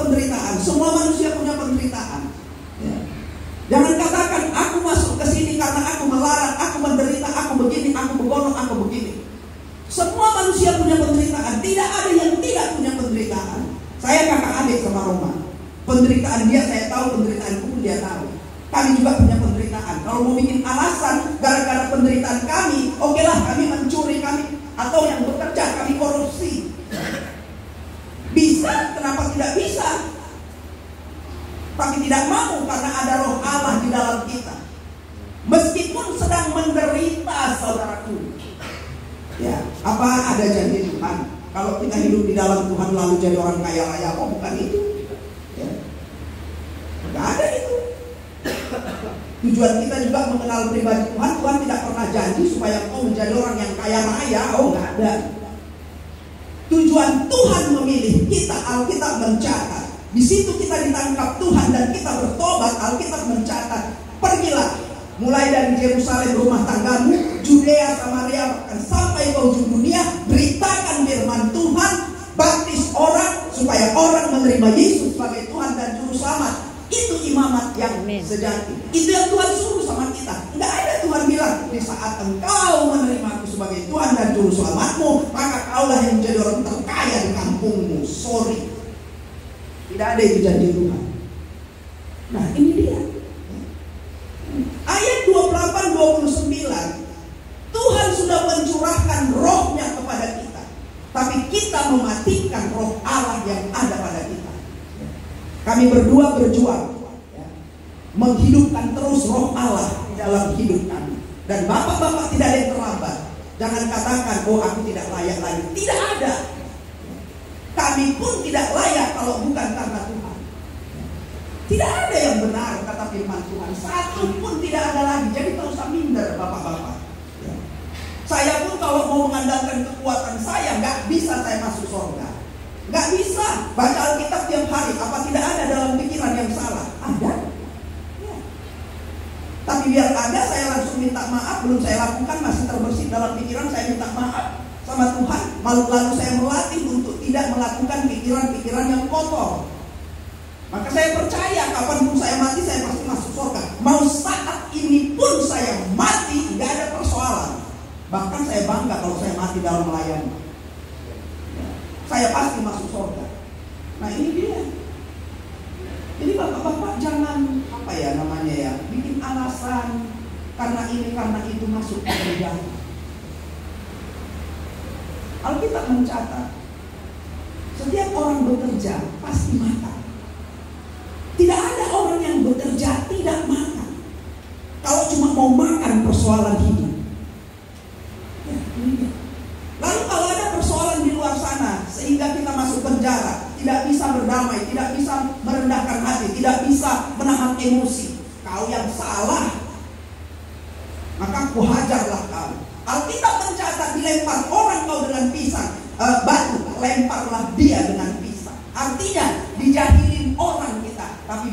penderitaan. Semua manusia punya penderitaan. Ya. Jangan katakan aku masuk ke sini karena aku melarang, aku menderita, aku begini, aku begono, aku begini. Semua manusia punya penderitaan. Tidak ada yang tidak punya penderitaan. Saya kakak adik sama Roma. Penderitaan dia saya tahu, penderitaanku pun dia tahu. Kami juga punya penderitaan. Kalau mau bikin alasan gara-gara penderitaan kami, okelah kami mencuri, kami atau yang bekerja kami korupsi. Bisa, kenapa tidak bisa? Tapi tidak mau karena ada roh Allah di dalam kita. Meskipun sedang menderita, saudaraku. Ya, apa ada janji Tuhan? Kalau kita hidup di dalam Tuhan lalu jadi orang kaya raya, oh bukan itu. Ya. Tidak ada itu. Tujuan kita juga mengenal pribadi Tuhan. Tuhan tidak pernah janji supaya kau menjadi orang yang kaya raya. Oh, nggak ada. Tujuan Tuhan memilih kita, Alkitab mencatat. Di situ kita ditangkap Tuhan dan kita bertobat. Alkitab mencatat, pergilah mulai dari Yerusalem rumah tanggamu, Judea, Samaria, bahkan sampai ke ujung dunia, beritakan firman Tuhan, baptis orang supaya orang menerima Yesus sebagai Tuhan dan Juru Selamat. Itu imamat yang sejati. Itu yang Tuhan suruh sama kita. Nggak ada Tuhan bilang di saat engkau menerima aku sebagai Tuhan dan Juru Selamatmu, maka kaulah yang menjadi orang terkaya di kampungmu. Sorry, tidak ada itu janji Tuhan. Nah ini dia ayat 28-29. Tuhan sudah mencurahkan rohnya kepada kita, tapi kita mematikan roh Allah yang ada pada kita. Kami berdua berjuang menghidupkan terus roh Allah di dalam hidup kami. Dan bapak-bapak tidak ada yang terlambat. Jangan katakan, oh aku tidak layak lagi. Tidak ada. Kami pun tidak layak kalau bukan karena Tuhan. Tidak ada yang benar kata firman Tuhan. Satu pun tidak ada lagi. Jadi tak usah minder bapak-bapak. Saya pun kalau mau mengandalkan kekuatan saya, nggak bisa saya masuk surga. Nggak bisa. Baca Alkitab tiap hari. Apa tidak ada dalam pikiran yang salah? Ada. Ya. Tapi biar ada, saya langsung minta maaf. Belum saya lakukan, masih terbersih dalam pikiran, saya minta maaf sama Tuhan. Lalu saya melatih untuk tidak melakukan pikiran-pikiran yang kotor. Maka saya percaya kapanpun saya mati, saya pasti masuk surga. Mau saat ini pun saya mati, nggak ada persoalan. Bahkan saya bangga kalau saya mati dalam melayani. Saya pasti masuk surga. Nah ini dia. Jadi bapak-bapak jangan bikin alasan karena ini karena itu masuk ke gereja. Alkitab mencatat setiap orang bekerja pasti makan. Tidak ada orang yang bekerja tidak makan. Kalau cuma mau makan persoalan hidup. Ya, ini. Lalu kalau ada persoalan di luar sana sehingga kita masuk penjara, tidak bisa berdamai, tidak bisa merendahkan hati, tidak bisa menahan emosi, kau yang salah, maka ku hajarlah kau. Alkitab mencatat dilempar orang kau dengan pisang, batu, lemparlah dia dengan pisang. Artinya dijahilin orang kita, tapi